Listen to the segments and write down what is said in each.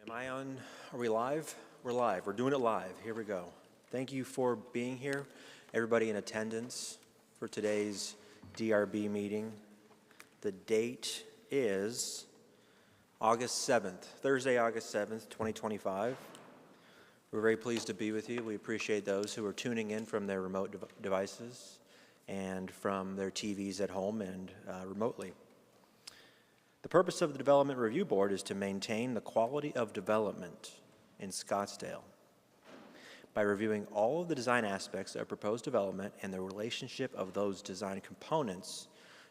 Am I on? Are we live? We're live. We're doing it live. Here we go. Thank you for being here, everybody in attendance for today's DRB meeting. The date is August 7th, Thursday, August 7th, 2025. We're very pleased to be with you. We appreciate those who are tuning in from their remote devices and from their TVs at home and remotely. The purpose of the Development Review Board is to maintain the quality of development in Scottsdale by reviewing all of the design aspects of proposed development and the relationship of those design components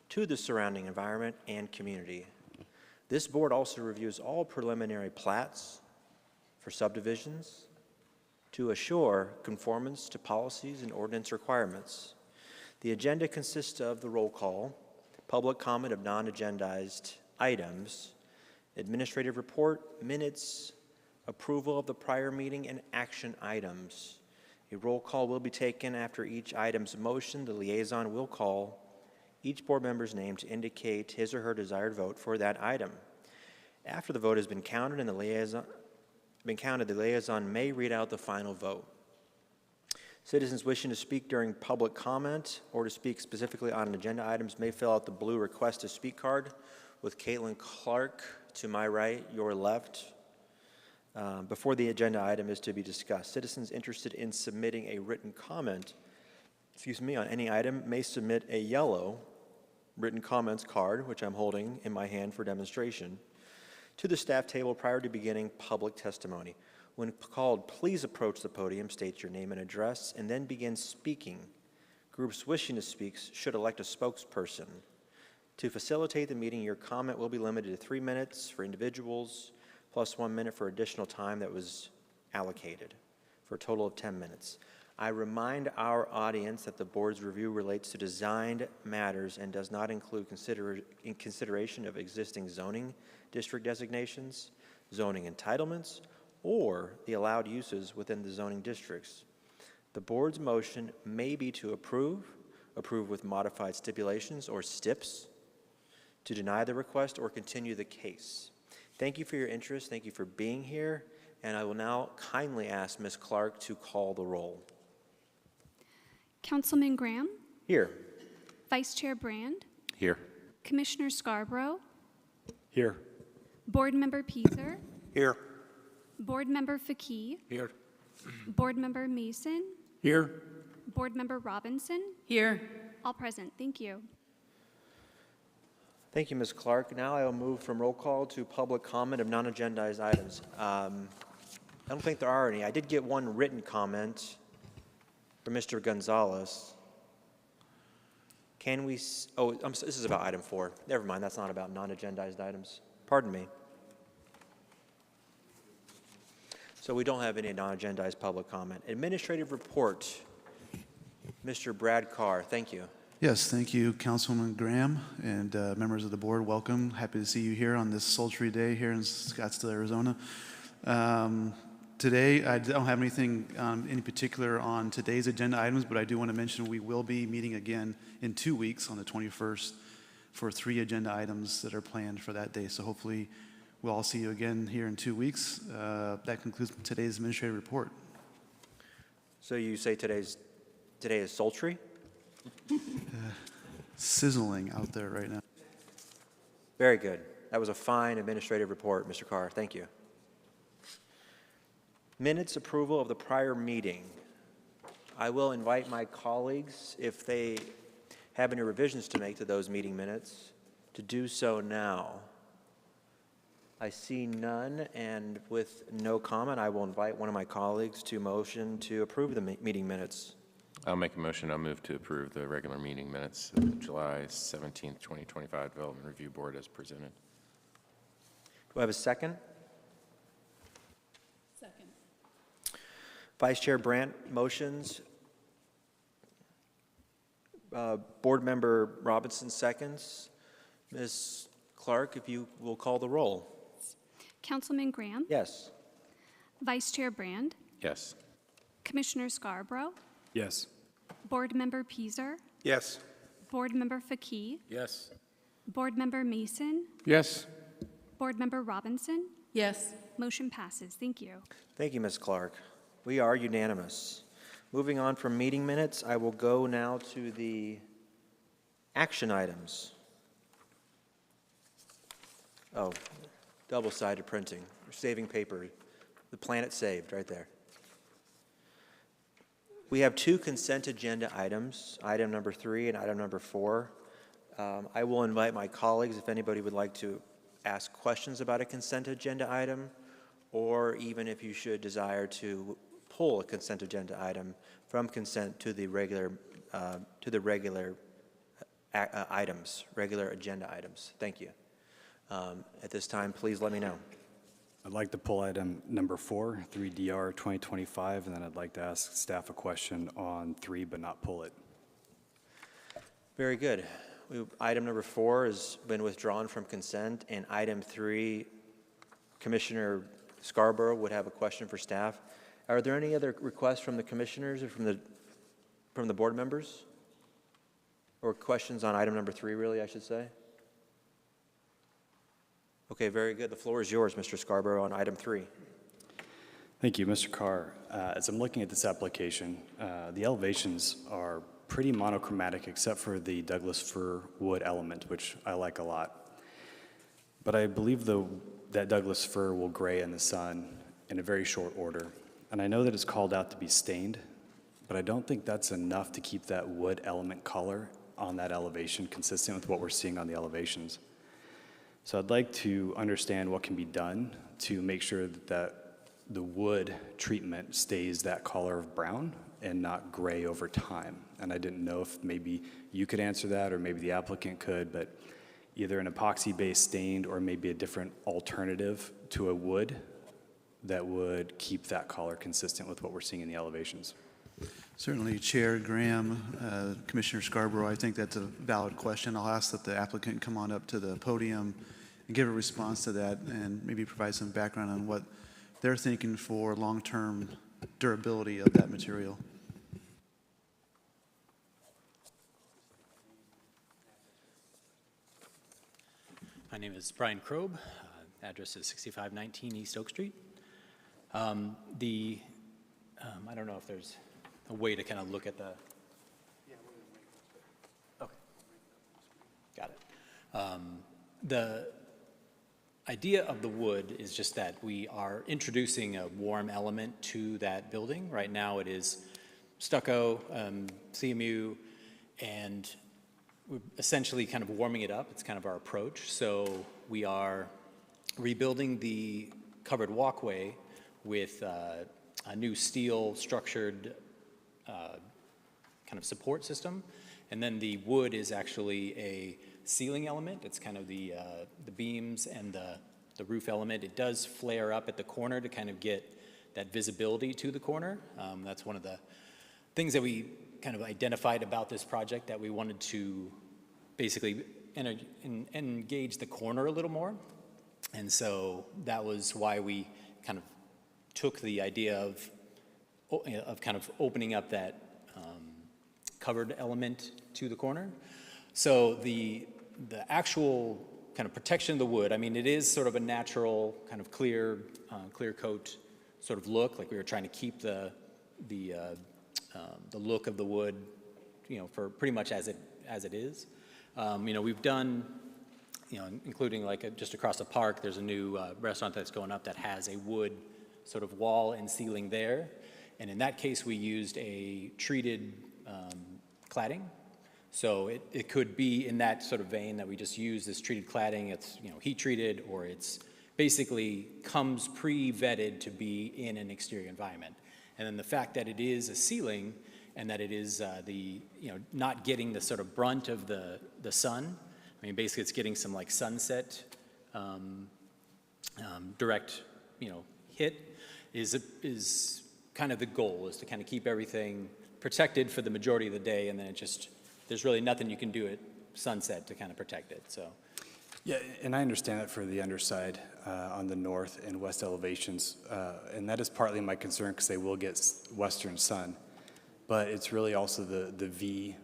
to the surrounding environment and community. This board also reviews all preliminary plats for subdivisions to assure conformance to policies and ordinance requirements. The agenda consists of the roll call, public comment of non-agendized items, administrative report, minutes, approval of the prior meeting, and action items. A roll call will be taken after each item's motion. The liaison will call each board member's name to indicate his or her desired vote for that item. After the vote has been counted and the liaison may read out the final vote. Citizens wishing to speak during public comment or to speak specifically on agenda items may fill out the blue request to speak card with Caitlin Clark to my right, your left, before the agenda item is to be discussed. Citizens interested in submitting a written comment, on any item may submit a yellow written comments card, which I'm holding in my hand for demonstration, to the staff table prior to beginning public testimony. When called, please approach the podium, state your name and address, and then begin speaking. Groups wishing to speak should elect a spokesperson. To facilitate the meeting, your comment will be limited to 3 minutes for individuals, plus 1 minute for additional time that was allocated, for a total of 10 minutes. I remind our audience that the board's review relates to designed matters and does not include consideration of existing zoning district designations, zoning entitlements, or the allowed uses within the zoning districts. The board's motion may be to approve with modified stipulations or STIPs, to deny the request or continue the case. Thank you for your interest. Thank you for being here. And I will now kindly ask Ms. Clark to call the roll. Councilman Graham? Here. Vice Chair Brand? Here. Commissioner Scarborough? Here. Board Member Peaser? Here. Board Member Fakih? Here. Board Member Mason? Here. Board Member Robinson? Here. All present. Thank you. Thank you, Ms. Clark. Now I will move from roll call to public comment of non-agendized items. I don't think there are any. I did get one written comment from Mr. Gonzalez. Can we, this is about item 4. Never mind, that's not about non-agendized items. Pardon me. So we don't have any non-agendized public comment. Administrative report, Mr. Brad Carr, thank you. Yes, thank you, Councilwoman Graham and members of the board. Welcome. Happy to see you here on this sultry day here in Scottsdale, Arizona. Today, I don't have anything in particular on today's agenda items, but I do want to mention we will be meeting again in 2 weeks on the 21st for 3 agenda items that are planned for that day. So hopefully we'll all see you again here in 2 weeks. That concludes today's administrative report. So you say today is sultry? Sizzling out there right now. Very good. That was a fine administrative report, Mr. Carr. Thank you. Minutes approval of the prior meeting. I will invite my colleagues, if they have any revisions to make to those meeting minutes, to do so now. I see none, and with no comment, I will invite one of my colleagues to motion to approve the meeting minutes. I'll make a motion. I'll move to approve the regular meeting minutes of the July 17th, 2025 Development Review Board as presented. Do I have a second? Second. Vice Chair Brandt motions. Board Member Robinson seconds. Ms. Clark, if you will call the roll. Councilman Graham? Yes. Vice Chair Brand? Yes. Commissioner Scarborough? Yes. Board Member Peaser? Yes. Board Member Fakih? Yes. Board Member Mason? Yes. Board Member Robinson? Yes. Motion passes. Thank you. Thank you, Ms. Clark. We are unanimous. Moving on from meeting minutes, I will go now to the action items. Oh, double-sided printing. We're saving paper. The planet saved right there. We have two consent agenda items, item number 3 and item number 4. I will invite my colleagues if anybody would like to ask questions about a consent agenda item, or even if you should desire to pull a consent agenda item from consent to the regular items, regular agenda items. Thank you. At this time, please let me know. I'd like to pull item number 4, 3DR 2025, and then I'd like to ask staff a question on 3, but not pull it. Very good. Item number 4 has been withdrawn from consent, and item 3, Commissioner Scarborough would have a question for staff. Are there any other requests from the commissioners or from the board members? Or questions on item number 3, really, I should say? Okay, very good. The floor is yours, Mr. Scarborough, on item 3. Thank you, Mr. Carr. As I'm looking at this application, the elevations are pretty monochromatic except for the Douglas fir wood element, which I like a lot. But I believe that Douglas fir will gray in the sun in a very short order. And I know that it's called out to be stained, but I don't think that's enough to keep that wood element color on that elevation consistent with what we're seeing on the elevations. So I'd like to understand what can be done to make sure that the wood treatment stays that color of brown and not gray over time. And I didn't know if maybe you could answer that or maybe the applicant could, but either an epoxy-based stained or maybe a different alternative to a wood that would keep that color consistent with what we're seeing in the elevations. Certainly, Chair Graham, Commissioner Scarborough, I think that's a valid question. I'll ask that the applicant come on up to the podium and give a response to that and maybe provide some background on what they're thinking for long-term durability of that material. My name is Brian Kroeb. Address is 6519 East Oak Street. I don't know if there's a way to kind of look at the. Okay. Got it. The idea of the wood is just that we are introducing a warm element to that building. Right now it is stucco, CMU, and we're essentially kind of warming it up. It's kind of our approach. So we are rebuilding the covered walkway with a new steel structured kind of support system. And then the wood is actually a ceiling element. It's kind of the beams and the roof element. It does flare up at the corner to kind of get that visibility to the corner. That's one of the things that we kind of identified about this project, that we wanted to basically engage the corner a little more. And so that was why we kind of took the idea of kind of opening up that covered element to the corner. So the actual kind of protection of the wood, I mean, it is sort of a natural kind of clear coat sort of look. Like we were trying to keep the look of the wood, you know, for pretty much as it is. You know, we've done, you know, including like just across the park, there's a new restaurant that's going up that has a wood sort of wall and ceiling there. And in that case, we used a treated cladding. So it could be in that sort of vein that we just use this treated cladding. It's, you know, heat treated, or it's basically comes pre-vetted to be in an exterior environment. And then the fact that it is a ceiling and that it is not getting the sort of brunt of the sun. I mean, basically it's getting some like sunset direct, you know, hit is kind of the goal, is to kind of keep everything protected for the majority of the day, and then there's really nothing you can do at sunset to kind of protect it, so. Yeah, and I understand that for the underside on the north and west elevations, and that is partly my concern because they will get western sun, but it's really also the V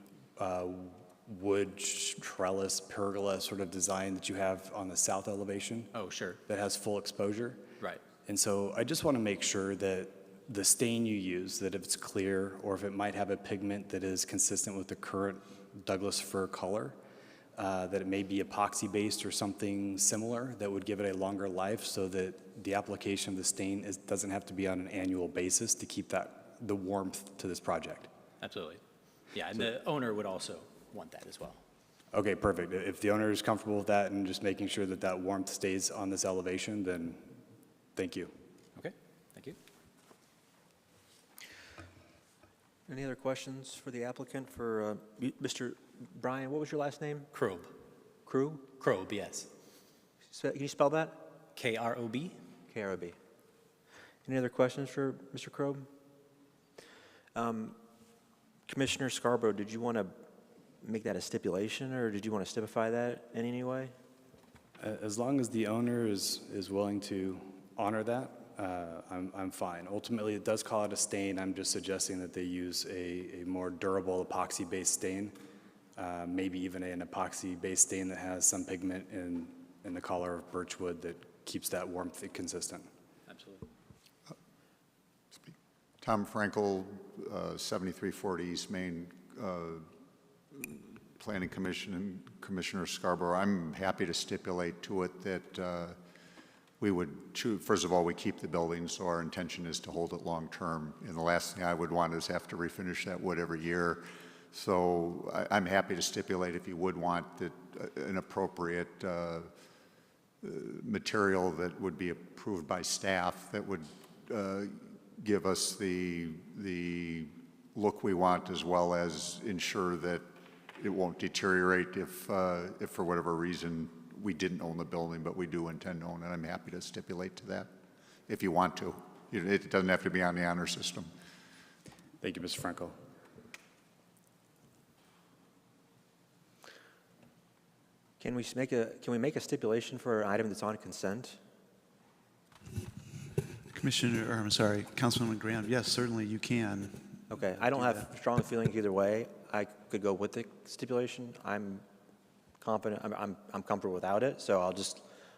wood trellis pergola sort of design that you have on the south elevation Oh, sure. that has full exposure. Right. And so I just want to make sure that the stain you use, that if it's clear or if it might have a pigment that is consistent with the current Douglas fir color, that it may be epoxy-based or something similar that would give it a longer life so that the application of the stain doesn't have to be on an annual basis to keep the warmth to this project. Absolutely. Yeah, and the owner would also want that as well. Okay, perfect. If the owner is comfortable with that and just making sure that that warmth stays on this elevation, then thank you. Okay, thank you. Any other questions for the applicant? For Mr. Brian, what was your last name? Krob. Crew? Krob, yes. Can you spell that? K-R-O-B? KROB. Any other questions for Mr. Krob? Commissioner Scarborough, did you want to make that a stipulation, or did you want to stipify that in any way? As long as the owner is willing to honor that, I'm fine. Ultimately, it does call it a stain. I'm just suggesting that they use a more durable epoxy-based stain, maybe even an epoxy-based stain that has some pigment in the color of birchwood that keeps that warmth consistent. Absolutely. Tom Frankel, 7340 East Main Planning Commission, and Commissioner Scarborough. I'm happy to stipulate to it that we would choose, first of all, we keep the building, so our intention is to hold it long-term. And the last thing I would want is have to refinish that wood every year. So I'm happy to stipulate, if you would want, that an appropriate material that would be approved by staff that would give us the look we want, as well as ensure that it won't deteriorate if for whatever reason we didn't own the building, but we do intend to own it. I'm happy to stipulate to that if you want to. It doesn't have to be on the honor system. Thank you, Mr. Franco. Can we make a stipulation for an item that's on consent? Councilman Graham, yes, certainly you can. Okay, I don't have strong feelings either way. I could go with the stipulation. I'm confident, I'm comfortable without it, so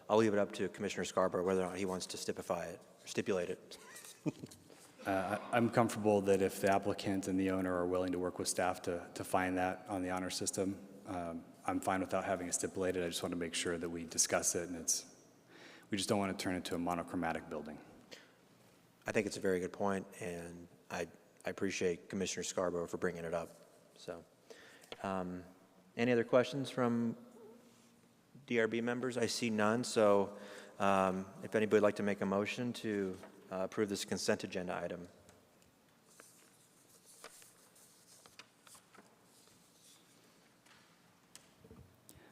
I'll leave it up to Commissioner Scarborough whether or not he wants to stipulate it. I'm comfortable that if the applicant and the owner are willing to work with staff to find that on the honor system, I'm fine without having it stipulated. I just want to make sure that we discuss it, and we just don't want to turn it into a monochromatic building. I think it's a very good point, and I appreciate Commissioner Scarborough for bringing it up. So, any other questions from DRB members? I see none, so if anybody would like to make a motion to approve this consent agenda item.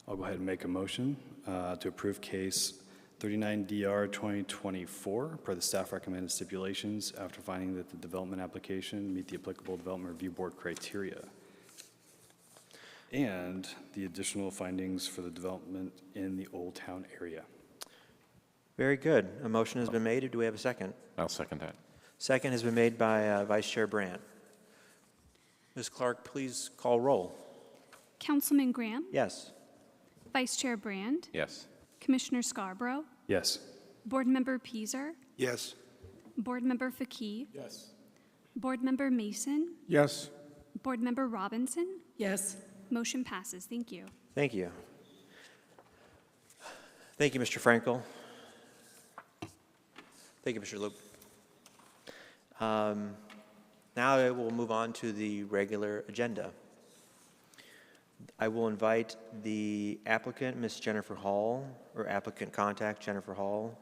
I'll go ahead and make a motion to approve case 39DR 2024 per the staff recommended stipulations after finding that the development application meet the applicable development review board criteria and the additional findings for the development in the Old Town area. Very good. A motion has been made. Do we have a second? I'll second that. Second has been made by Vice Chair Brandt. Ms. Clark, please call roll. Councilman Graham, Yes. Vice Chair Brand, Yes. Commissioner Scarborough, Yes. Board Member Peaser, Yes. Board Member Fakih, Yes. Board Member Mason, Yes. Board Member Robinson. Yes. Motion passes. Thank you. Thank you. Thank you, Mr. Frankel. Thank you, Mr. Loop. Now I will move on to the regular agenda. I will invite the applicant, Ms. Jennifer Hall, or applicant contact Jennifer Hall.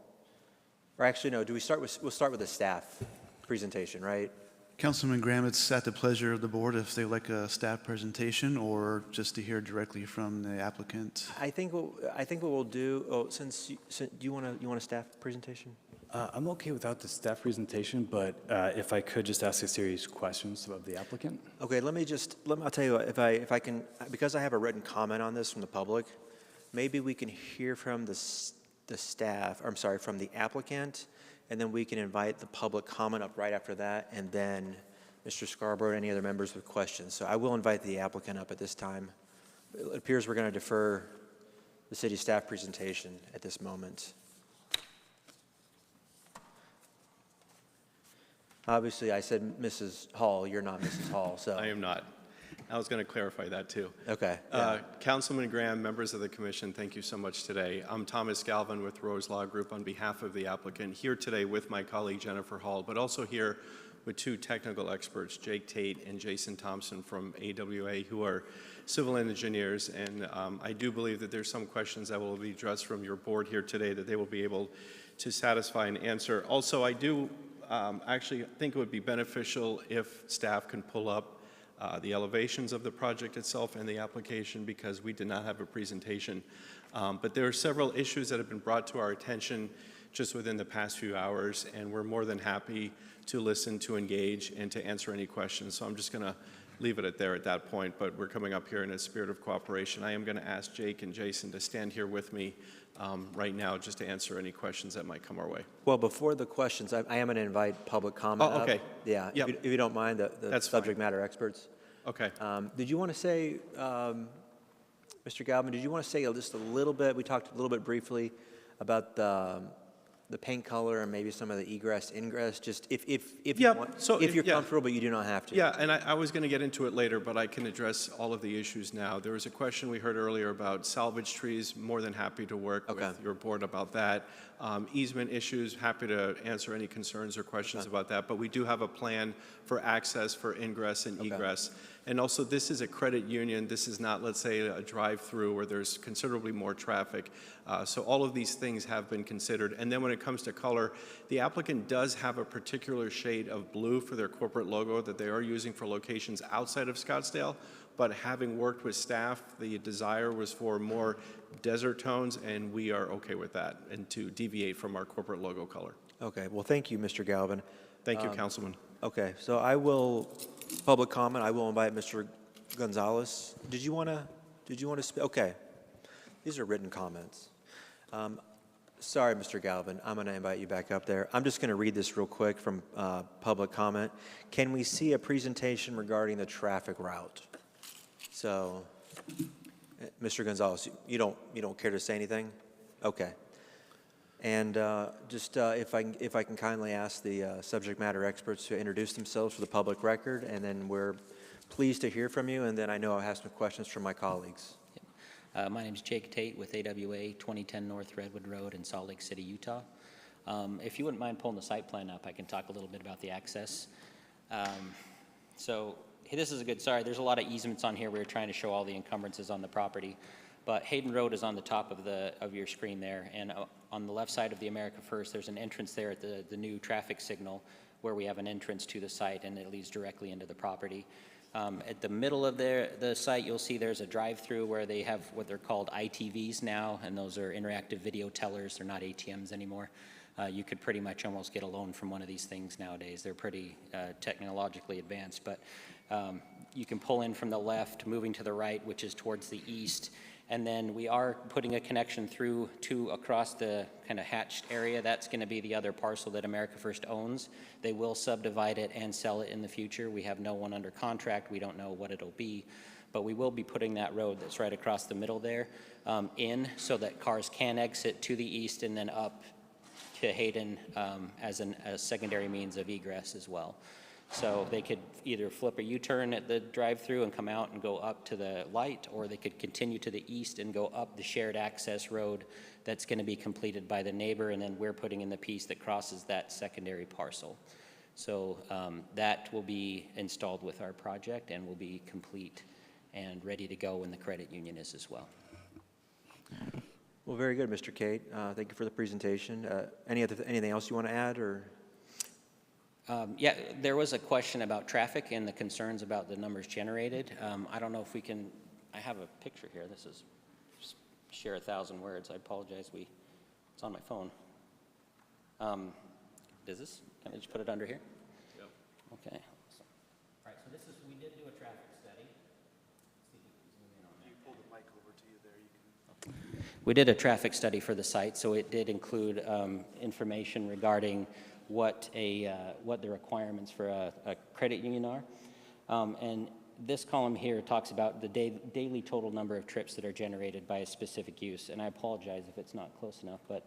Or actually, no, we'll start with the staff presentation, right? Councilman Graham, it's at the pleasure of the board if they like a staff presentation or just to hear directly from the applicant. I think what we'll do, since you want a staff presentation? I'm okay without the staff presentation, but if I could just ask a series of questions of the applicant. Okay, I'll tell you what, if I can, because I have a written comment on this from the public, maybe we can hear from the staff, or I'm sorry, from the applicant, and then we can invite the public comment up right after that, and then Mr. Scarborough and any other members with questions. So I will invite the applicant up at this time it appears we're going to defer the city staff presentation at this moment. Obviously, I said Mrs. Hall. You're not Mrs. Hall, so. I am not. I was going to clarify that, too. Okay. Councilman Graham, members of the commission, thank you so much today. I'm Thomas Galvin with Rose Law Group on behalf of the applicant, here today with my colleague Jennifer Hall, but also here with two technical experts, Jake Tate and Jason Thompson from AWA, who are civil engineers. And I do believe that there's some questions that will be addressed from your board here today that they will be able to satisfy and answer. Also, I do actually think it would be beneficial if staff can pull up the elevations of the project itself and the application, because we did not have a presentation. But there are several issues that have been brought to our attention just within the past few hours, and we're more than happy to listen, to engage, and to answer any questions. So I'm just going to leave it at that point, but we're coming up here in a spirit of cooperation. I am going to ask Jake and Jason to stand here with me right now just to answer any questions that might come our way. Well, before the questions, I am going to invite public comment Oh, okay. up. Yeah, Yep. if you don't mind, the That's subject fine. matter experts. Okay. Did you want to say, Mr. Galvin, did you want to say just a little bit, we talked a little bit briefly about the paint color and maybe some of the egress, ingress, just if Yeah, you want, so if you're yeah. comfortable, but you do not have to. Yeah, and I was going to get into it later, but I can address all of the issues now. There was a question we heard earlier about salvage trees. More than happy to work with your board about that. Easement issues, happy to answer any concerns or questions about that. But we do have a plan for access, for ingress and egress. And also, this is a credit union. This is not, let's say, a drive-through where there's considerably more traffic. So all of these things have been considered. And then when it comes to color, the applicant does have a particular shade of blue for their corporate logo that they are using for locations outside of Scottsdale. But having worked with staff, the desire was for more desert tones, and we are okay with that and to deviate from our corporate logo color. Okay, well, thank you, Mr. Galvin. Thank you, Councilman. Okay, so I will, public comment, I will invite Mr. Gonzalez. Did you want to speak? Okay, these are written comments. Sorry, Mr. Galvin, I'm going to invite you back up there. I'm just going to read this real quick from public comment. Can we see a presentation regarding the traffic route? So, Mr. Gonzalez, you don't care to say anything? Okay. And just if I can kindly ask the subject matter experts to introduce themselves for the public record, and then we're pleased to hear from you, and then I know I'll have some questions from my colleagues. My name is Jake Tate with AWA, 2010 North Redwood Road in Salt Lake City, Utah. If you wouldn't mind pulling the site plan up, I can talk a little bit about the access. So this is a good, sorry, there's a lot of easements on here. We were trying to show all the encumbrances on the property. But Hayden Road is on the top of your screen there, and on the left side of the America First, there's an entrance there at the new traffic signal where we have an entrance to the site, and it leads directly into the property. At the middle of the site, you'll see there's a drive-through where they have what they're called ITVs now, and those are interactive video tellers. They're not ATMs anymore. You could pretty much almost get a loan from one of these things nowadays. They're pretty technologically advanced, but you can pull in from the left, moving to the right, which is towards the east. And then we are putting a connection through to across the kind of hatched area. That's going to be the other parcel that America First owns. They will subdivide it and sell it in the future. We have no one under contract. We don't know what it'll be. But we will be putting that road that's right across the middle there in so that cars can exit to the east and then up to Hayden as a secondary means of egress as well. So they could either flip a U-turn at the drive-through and come out and go up to the light, or they could continue to the east and go up the shared access road that's going to be completed by the neighbor, and then we're putting in the piece that crosses that secondary parcel. So that will be installed with our project and will be complete and ready to go when the credit union is as well. Well, very good, Mr. Cate. Thank you for the presentation. Anything else you want to add, or? Yeah, there was a question about traffic and the concerns about the numbers generated. I don't know if we can, I have a picture here. This is share 1,000 words. I apologize. It's on my phone. Does this, can I just put it under here? Yep. Okay. Awesome. All right, so we did do a traffic study. You pull the mic over to you there. You can. We did a traffic study for the site, so it did include information regarding what the requirements for a credit union are. And This column here talks about the daily total number of trips that are generated by a specific use, and I apologize if it's not close enough, but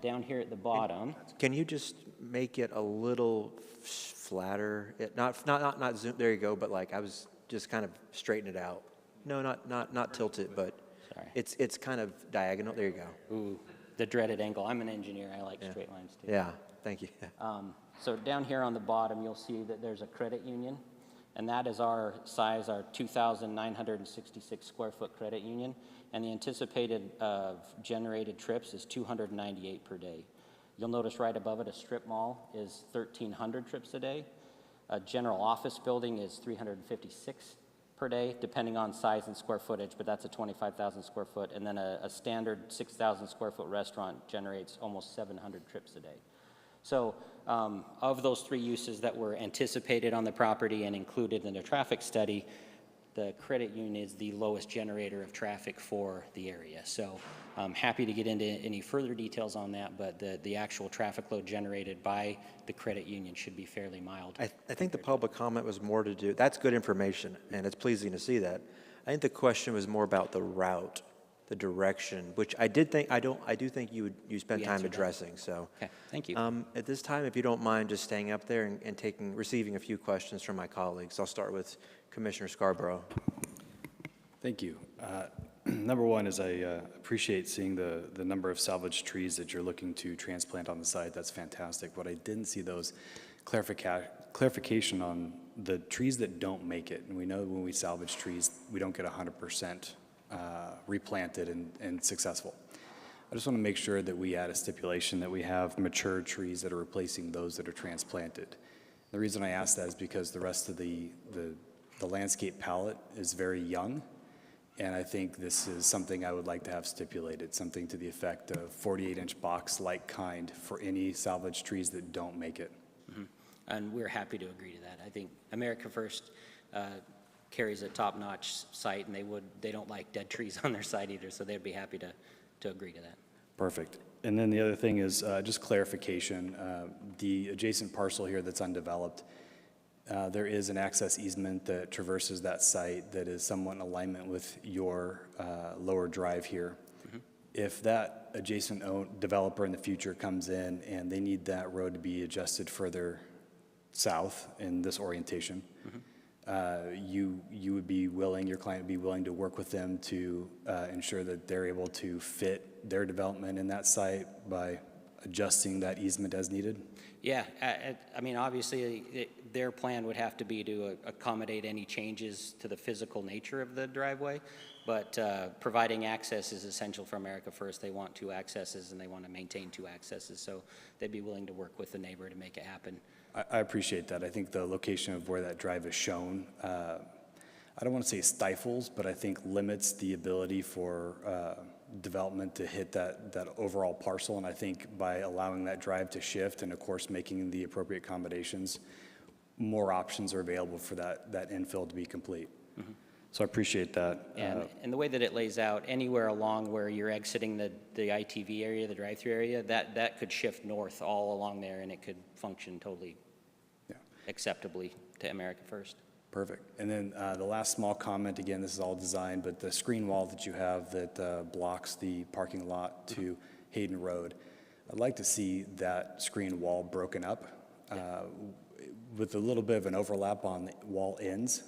down here at the bottom, Can you just make it a little flatter? Not zoom, there you go, but like I was just kind of straighten it out. No, not tilt it, but Sorry. it's kind of diagonal. There you go. ooh, the dreaded angle. I'm an engineer, I like straight lines too. Yeah, thank you. So down here on the bottom, you'll see that there's a credit union, and that is our size, our 2,966 square foot credit union, and the anticipated generated trips is 298 per day. You'll notice right above it, a strip mall is 1,300 trips a day. A general office building is 356 per day, depending on size and square footage, but that's a 25,000 square foot, and then a standard 6,000 square foot restaurant generates almost 700 trips a day. So of those three uses that were anticipated on the property and included in the traffic study, the credit union is the lowest generator of traffic for the area. So I'm happy to get into any further details on that, but the actual traffic load generated by the credit union should be fairly mild. I think the public comment was more to do, that's good information, and it's pleasing to see that. I think the question was more about the route, the direction, which I do think you spent We time answered that. addressing, so. Okay, thank you. At this time, if you don't mind just staying up there and receiving a few questions from my colleagues. I'll start with Commissioner Scarborough. Thank you. Number one is I appreciate seeing the number of salvage trees that you're looking to transplant on the site. That's fantastic. What I didn't see those clarification on the trees that don't make it. And we know when we salvage trees, we don't get 100% replanted and successful. I just want to make sure that we add a stipulation that we have mature trees that are replacing those that are transplanted. The reason I ask that is because the rest of the landscape palette is very young, and I think this is something I would like to have stipulated, something to the effect of 48-inch box-like kind for any salvage trees that don't make it. Mm-hmm. And we're happy to agree to that. I think America First carries a top-notch site, and they don't like dead trees on their site either, so they'd be happy to agree to that. Perfect. And then the other thing is just clarification. The adjacent parcel here that's undeveloped, there is an access easement that traverses that site that is somewhat in alignment with your lower drive here. Mm-hmm. If that adjacent developer in the future comes in and they need that road to be adjusted further south in this orientation, mm-hmm. You would be willing, your client would be willing to work with them to ensure that they're able to fit their development in that site by adjusting that easement as needed? Yeah, I mean, obviously, their plan would have to be to accommodate any changes to the physical nature of the driveway, but providing access is essential for America First. They want two accesses, and they want to maintain two accesses, so they'd be willing to work with the neighbor to make it happen. I appreciate that. I think the location of where that drive is shown, I don't want to say stifles, but I think limits the ability for development to hit that overall parcel. And I think by allowing that drive to shift and, of course, making the appropriate accommodations, more options are available for that infill to be complete. Mm-hmm. So I appreciate that. And the way that it lays out, anywhere along where you're exiting the ITV area, the drive-through area, that could shift north all along there, and it could function totally acceptably to America First. Perfect. And then the last small comment, again, this is all design, but the screen wall that you have that blocks the parking lot to Hayden Road, I'd like to see that screen wall broken up with a little bit of an overlap on the wall ends,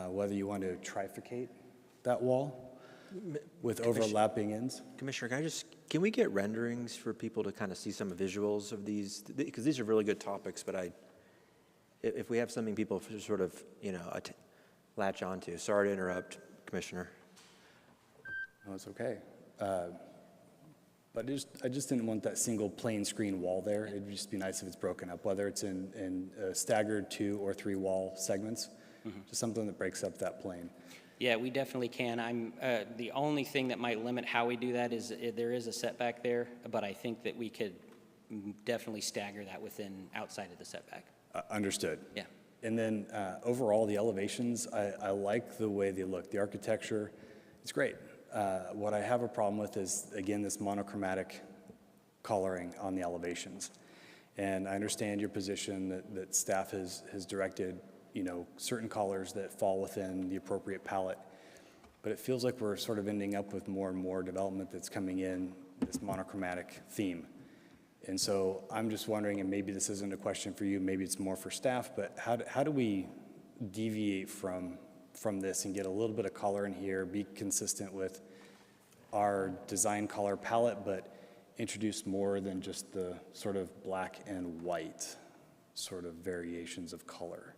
whether you want to trifurcate that wall with overlapping ends. Commissioner, can we get renderings for people to kind of see some visuals of these? Because these are really good topics, but if we have something people sort of, latch onto. Sorry to interrupt, Commissioner. No, it's okay. But I just didn't want that single plain screen wall there. It'd just be nice if it's broken up, whether it's in staggered 2 or 3 wall segments, just something that breaks up that plane. Yeah, we definitely can. The only thing that might limit how we do that is there is a setback there, but I think that we could definitely stagger that outside of the setback. Understood. Yeah. And then overall, the elevations, I like the way they look. The architecture, it's great. What I have a problem with is, again, this monochromatic coloring on the elevations. And I understand your position that staff has directed certain colors that fall within the appropriate palette. But it feels like we're sort of ending up with more and more development that's coming in this monochromatic theme. And so I'm just wondering, and maybe this isn't a question for you, maybe it's more for staff, but how do we deviate from this and get a little bit of color in here, be consistent with our design color palette, but introduce more than just the sort of black and white sort of variations of color?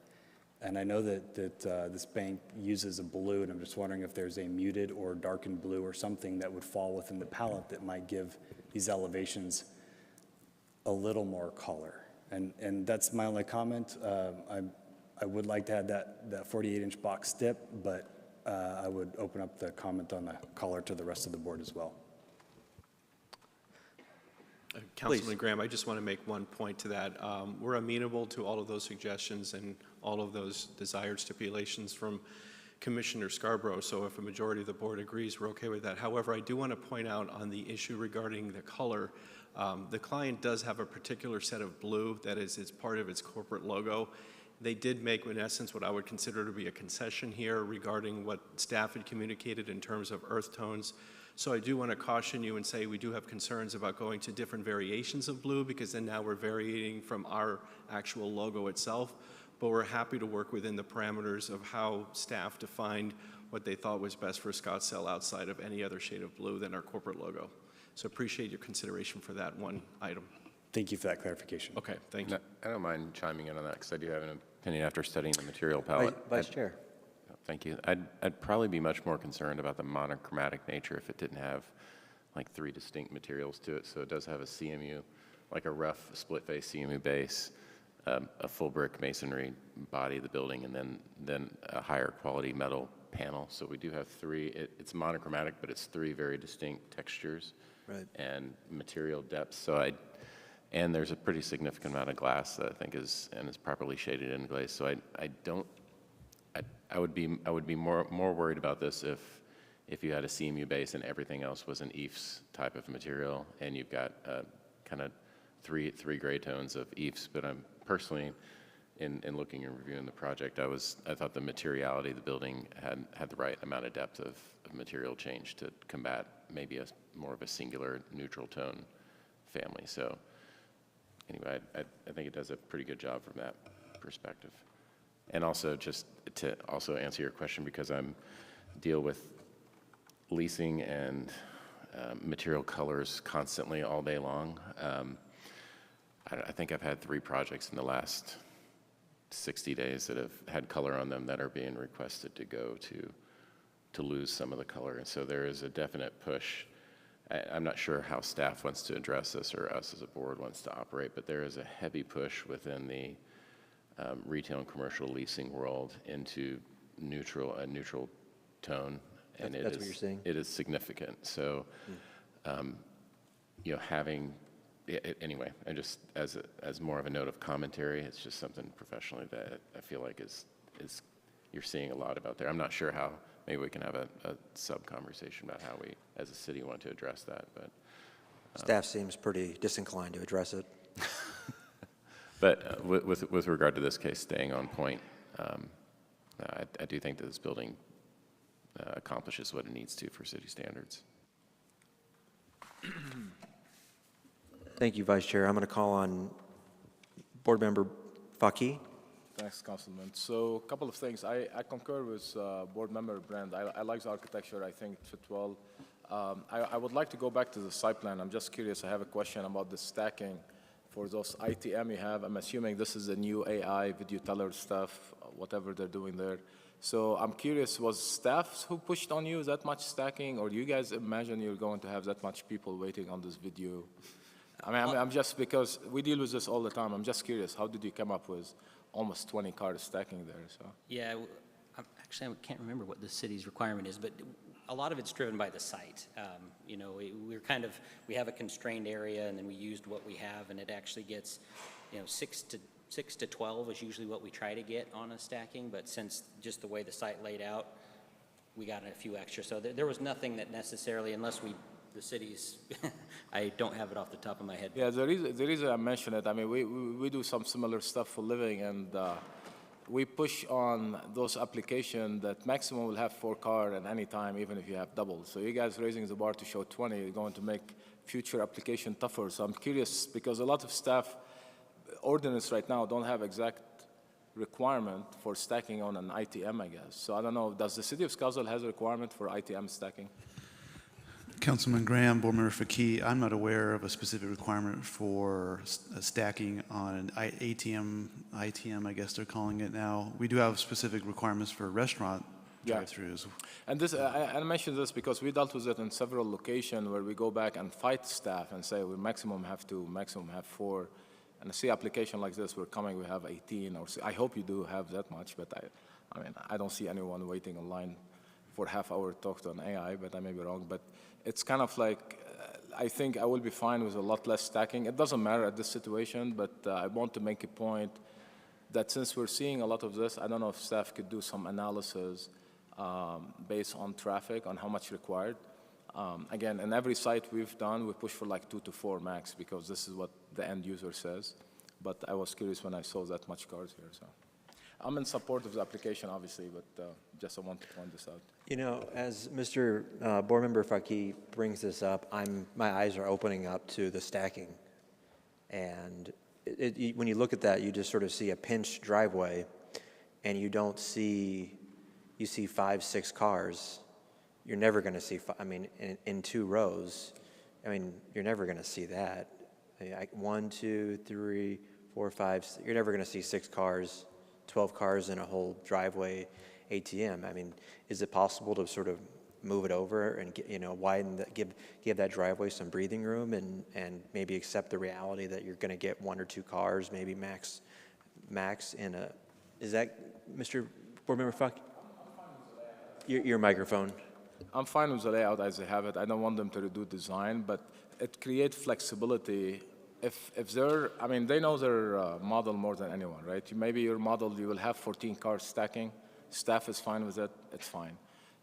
And I know that this bank uses a blue, and I'm just wondering if there's a muted or darkened blue or something that would fall within the palette that might give these elevations a little more color. And that's my only comment. I would like to have that 48-inch box stip, but I would open up the comment on the color to the rest of the board as well. Councilman Graham, I just want to make one point to that. We're amenable to all of those suggestions and all of those desired stipulations from Commissioner Scarborough, so if a majority of the board agrees, we're okay with that. However, I do want to point out on the issue regarding the color, the client does have a particular set of blue that is part of its corporate logo. They did make, in essence, what I would consider to be a concession here regarding what staff had communicated in terms of earth tones. So I do want to caution you and say we do have concerns about going to different variations of blue, because then now we're varying from our actual logo itself. But we're happy to work within the parameters of how staff defined what they thought was best for Scottsdale outside of any other shade of blue than our corporate logo. So appreciate your consideration for that one item. Thank you for that clarification. Okay, thank you. I don't mind chiming in on that, because I do have an opinion after studying the material palette. Vice Chair. Thank you. I'd probably be much more concerned about the monochromatic nature if it didn't have like 3 distinct materials to it. So it does have a CMU, like a rough split-face CMU base, a full brick masonry body of the building, and then a higher quality metal panel. So we do have 3. It's monochromatic, but it's 3 very distinct textures and material depths. So and there's a pretty significant amount of glass that I think is properly shaded and glazed. So I would be more worried about this if you had a CMU base and everything else was an EIFS type of material, and you've got kind of three gray tones of EIFS. But I'm personally, in looking and reviewing the project, I thought the materiality of the building had the right amount of depth of material change to combat maybe more of a singular neutral tone family. So anyway, I think it does a pretty good job from that perspective. And also, just to also answer your question, because I deal with leasing and material colors constantly all day long, I think I've had 3 projects in the last 60 days that have had color on them that are being requested to go to lose some of the color. And so there is a definite push. I'm not sure how staff wants to address this or us as a board wants to operate, but there is a heavy push within the retail and commercial leasing world into a neutral tone, and that's what you're seeing? It is significant. So, having anyway, and just as more of a note of commentary, it's just something professionally that I feel like is you're seeing a lot about there. I'm not sure how. Maybe we can have a sub-conversation about how we, as a city, want to address that. But Staff seems pretty disinclined to address it. But with regard to this case staying on point, I do think that this building accomplishes what it needs to for city standards. Thank you, Vice Chair. I'm going to call on Board Member Faki. Thanks, Councilman. So a couple of things. I concur with Board Member Brand. I like the architecture. I think it fit well. I would like to go back to the site plan. I'm just curious. I have a question about the stacking for those ITM you have. I'm assuming this is the new AI video teller stuff, whatever they're doing there. So I'm curious, was staff who pushed on you that much stacking, or do you guys imagine you're going to have that much people waiting on this video? I mean, I'm just, because we deal with this all the time, I'm just curious, how did you come up with almost 20 cars stacking there? So Yeah, actually, I can't remember what the city's requirement is, but a lot of it's driven by the site. We have a constrained area, and then we used what we have, and it actually gets, 6 to 12 is usually what we try to get on a stacking, but since just the way the site laid out, we got a few extra. So there was nothing that necessarily, unless the cities, I don't have it off the top of my head. yeah, the reason I mention it, I mean, we do some similar stuff for living, and we push on those applications that maximum will have 4 cars at any time, even if you have double. So you guys raising the bar to show 20 is going to make future application tougher. So I'm curious, because a lot of staff ordinance right now don't have exact requirement for stacking on an ITM, I guess. So I don't know, does the city of Scottsdale has a requirement for ITM stacking? Councilman Graham, Board Member Faki, I'm not aware of a specific requirement for stacking on an ITM, I guess they're calling it now. We do have specific requirements for restaurant Yeah. drive-throughs. And this, I mentioned this because we dealt with it in several locations where we go back and fight staff and say we maximum have 2, maximum have 4. And I see application like this, we're coming, we have 18, or I hope you do have that much, but I mean, I don't see anyone waiting online for half hour talk to an AI, but I may be wrong. But it's kind of like, I think I will be fine with a lot less stacking. It doesn't matter at this situation, but I want to make a point that since we're seeing a lot of this, I don't know if staff could do some analysis based on traffic, on how much required. Again, in every site we've done, we push for like 2 to 4 max because this is what the end user says. But I was curious when I saw that much cars here, so. I'm in support of the application, obviously, but just I want to point this out. You know, as Mr. Board Member Faki brings this up, my eyes are opening up to the stacking. And when you look at that, you just sort of see a pinched driveway, and you don't see, you see 5, 6 cars. You're never going to see, I mean, in 2 rows, I mean, you're never going to see that. I mean, 1, 2, 3, 4, 5, you're never going to see 6 cars, 12 cars in a whole driveway ATM. I mean, is it possible to sort of move it over and get, you know, widen that, give that driveway some breathing room and maybe accept the reality that you're going to get 1 or 2 cars, maybe max in a, is that, Mr. Board Member Fuck? Your microphone. I'm fine with the layout as they have it. I don't want them to redo design, but it creates flexibility. If they're, I mean, they know their model more than anyone, right? Maybe your model, you will have 14 cars stacking. Staff is fine with it, it's fine.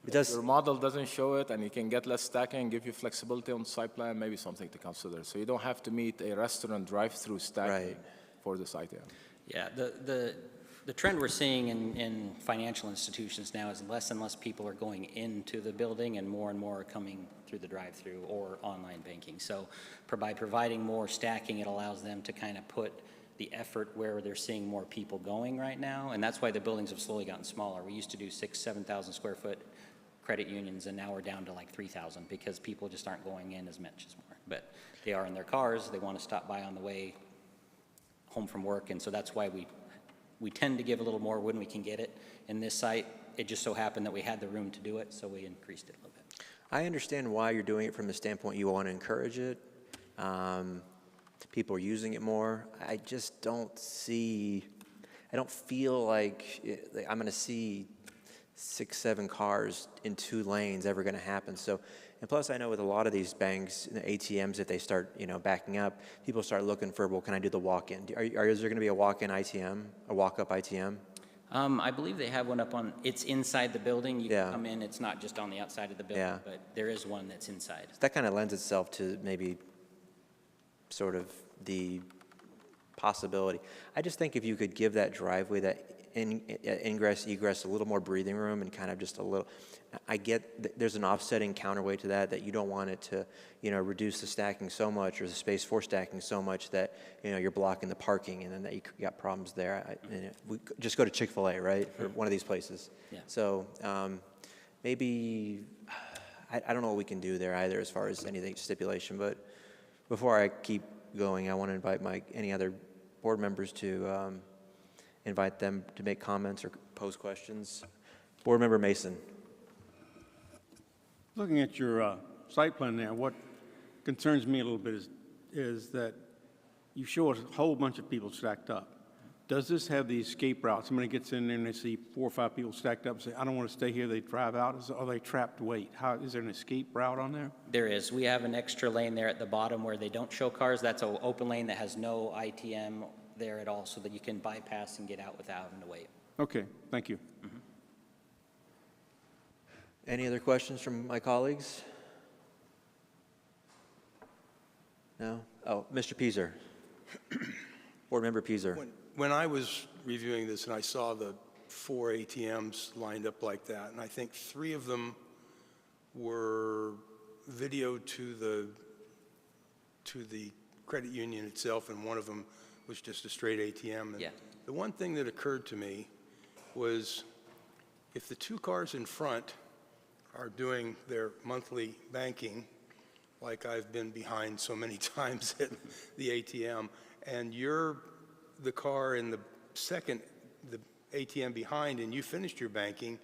If your model doesn't show it and you can get less stacking, give you flexibility on the site plan, maybe something to consider. So you don't have to meet a restaurant drive-through stacking for this item. Yeah, the trend we're seeing in financial institutions now is less and less people are going into the building and more are coming through the drive-through or online banking. So by providing more stacking, it allows them to kind of put the effort where they're seeing more people going right now. And that's why the buildings have slowly gotten smaller. We used to do 6,000, 7,000 square foot credit unions, and now we're down to like 3,000 because people just aren't going in as much as more. But they are in their cars. They want to stop by on the way home from work. And so that's why we tend to give a little more when we can get it. In this site, it just so happened that we had the room to do it, so we increased it a little bit. I understand why you're doing it from the standpoint you want to encourage it. People are using it more. I just don't see, I don't feel like I'm going to see 6, 7 cars in 2 lanes ever going to happen. So, and plus I know with a lot of these banks, the ATMs, if they start, you know, backing up, people start looking for, well, can I do the walk-in? Is there going to be a walk-in ITM, a walk-up ITM? I believe they have one up on, it's inside the building. You can come in, it's not just on the outside of the building, but there is one that's inside. That kind of lends itself to maybe sort of the possibility. I just think if you could give that driveway, that ingress, egress, a little more breathing room and kind of just a little, I get there's an offsetting counterweight to that you don't want it to, you know, reduce the stacking so much or the space for stacking so much that, you know, you're blocking the parking and then that you got problems there. We just go to Chick-fil-A, right, or one of these places. Yeah. So maybe, I don't know what we can do there either as far as anything stipulation, but before I keep going, I want to invite any other board members to invite them to make comments or pose questions. Board Member Mason. Looking at your site plan there, what concerns me a little bit is that you show a whole bunch of people stacked up. Does this have the escape route? Somebody gets in there and they see 4 or 5 people stacked up and say, I don't want to stay here. They drive out. Are they trapped to wait? Is there an escape route on there? There is. We have an extra lane there at the bottom where they don't show cars. That's an open lane that has no ITM there at all so that you can bypass and get out without having to wait. Okay, thank you. Mm-hmm. Any other questions from my colleagues? No? Oh, Mr. Pieser. Board Member Pieser. When I was reviewing this and I saw the 4 ATMs lined up like that, and I think 3 of them were videoed to the credit union itself, and one of them was just a straight ATM. And Yeah. the one thing that occurred to me was if the 2 cars in front are doing their monthly banking, like I've been behind so many times at the ATM, and you're the car in the ATM behind, and you finished your banking,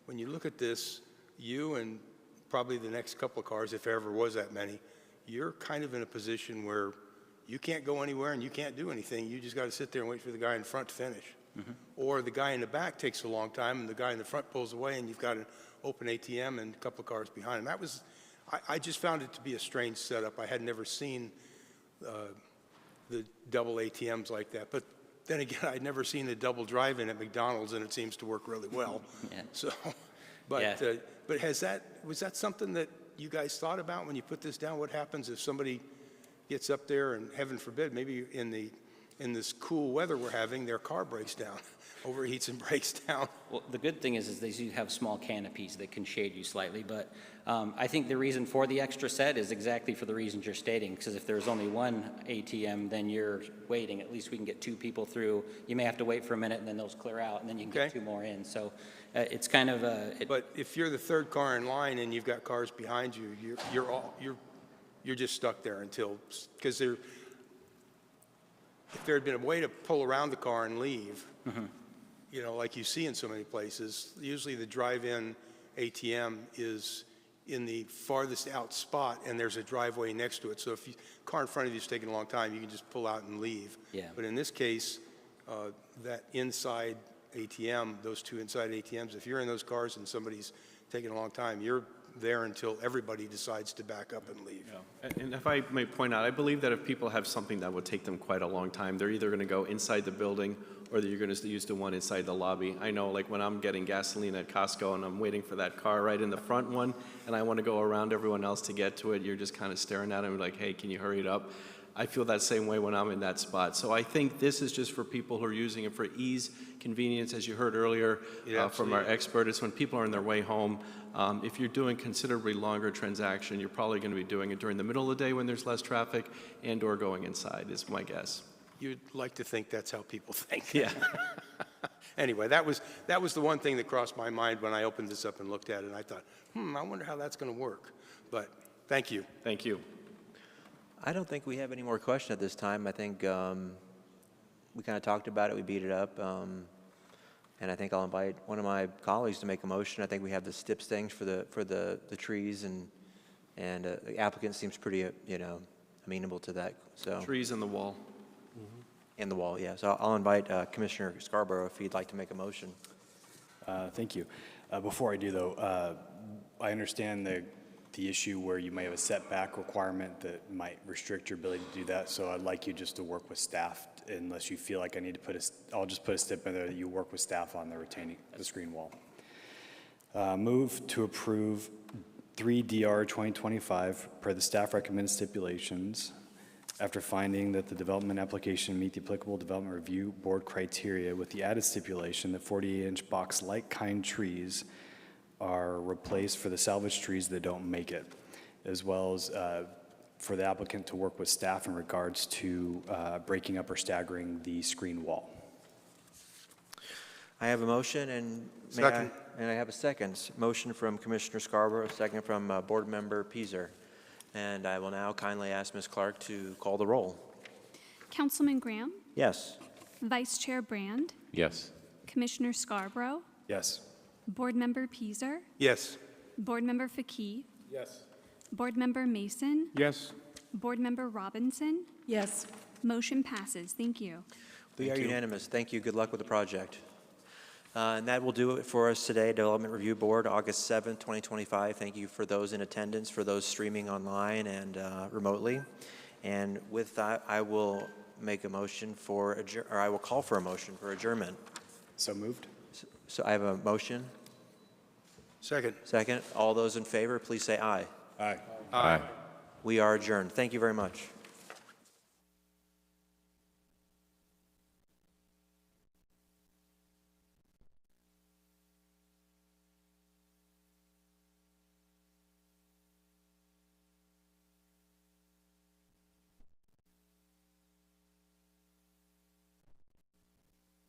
when you look at this, you and probably the next couple of cars, if there ever was that many, you're kind of in a position where you can't go anywhere and you can't do anything. You just got to sit there and wait for the guy in front to finish. Or the guy in the back takes a long time and the guy in the front pulls away and you've got an open ATM and a couple of cars behind him. That was, I just found it to be a strange setup. I had never seen the double ATMs like that. But then again, I'd never seen a double drive-in at McDonald's, and it seems to work really well. Yeah. So, but Yeah. but was that something that you guys thought about when you put this down? What happens if somebody gets up there and, heaven forbid, maybe in this cool weather we're having, their car breaks down, overheats and breaks down? Well, the good thing is they do have small canopies that can shade you slightly, but I think the reason for the extra set is exactly for the reasons you're stating, because if there's only one ATM, then you're waiting. At least we can get 2 people through. You may have to wait for a minute, and then those clear out, and then you can get 2 more in. So it's kind of a... But if you're the 3rd car in line and you've got cars behind you, you're just stuck there until, because if there had been a way to pull around the car and leave, you know, like you see in so many places, usually the drive-in ATM is in the farthest out spot and there's a driveway next to it. So if the car in front of you is taking a long time, you can just pull out and leave. Yeah. But in this case, that inside ATM, those 2 inside ATMs, if you're in those cars and somebody's taking a long time, you're there until everybody decides to back up and leave. And if I may point out, I believe that if people have something that would take them quite a long time, they're either going to go inside the building or you're going to use the one inside the lobby. I know, like when I'm getting gasoline at Costco and I'm waiting for that car right in the front one and I want to go around everyone else to get to it, you're just kind of staring at them like, hey, can you hurry it up? I feel that same way when I'm in that spot. So I think this is just for people who are using it for ease, convenience, as you heard earlier from our expert. It's when people are on their way home. If you're doing considerably longer transaction, you're probably going to be doing it during the middle of the day when there's less traffic and or going inside is my guess. You'd like to think that's how people think. Yeah. Anyway, that was the one thing that crossed my mind when I opened this up and looked at it, and I thought, I wonder how that's going to work. But thank you. Thank you. I don't think we have any more questions at this time. I think we kind of talked about it, we beat it up, and I think I'll invite one of my colleagues to make a motion. I think we have the STIPS things for the trees, and the applicant seems pretty amenable to that. So Trees and the wall. and the wall, yeah. So I'll invite Commissioner Scarborough if he'd like to make a motion. Thank you. Before I do, though, I understand the issue where you may have a setback requirement that might restrict your ability to do that. So I'd like you just to work with staff, unless you feel like I need to I'll just put a stip in there that you work with staff on the screen wall. Move to approve 3DR 2025 per the staff recommended stipulations after finding that the development application meet the applicable development review board criteria with the added stipulation that 48-inch box like-kind trees are replaced for the salvage trees that don't make it, as well as for the applicant to work with staff in regards to breaking up or staggering the screen wall. I have a motion, and I have a second. Motion from Commissioner Scarborough, a second from Board Member Pieser. And I will now kindly ask Ms. Clark to call the roll. Councilman Graham, Yes. Vice Chair Brand, Yes. Commissioner Scarborough, Yes. Board Member Pieser, Yes. Board Member Fakih, Yes. Board Member Mason, Yes. Board Member Robinson. Yes. Motion passes. Thank you. We are unanimous. Thank you. Good luck with the project. And that will do it for us today. Development Review Board, August 7th, 2025. Thank you for those in attendance, for those streaming online and remotely. And with that, I will make a motion I will call for a motion for adjournment. So moved. So I have a motion. Second. Second. All those in favor, please say aye. Aye. Aye. We are adjourned. Thank you very much.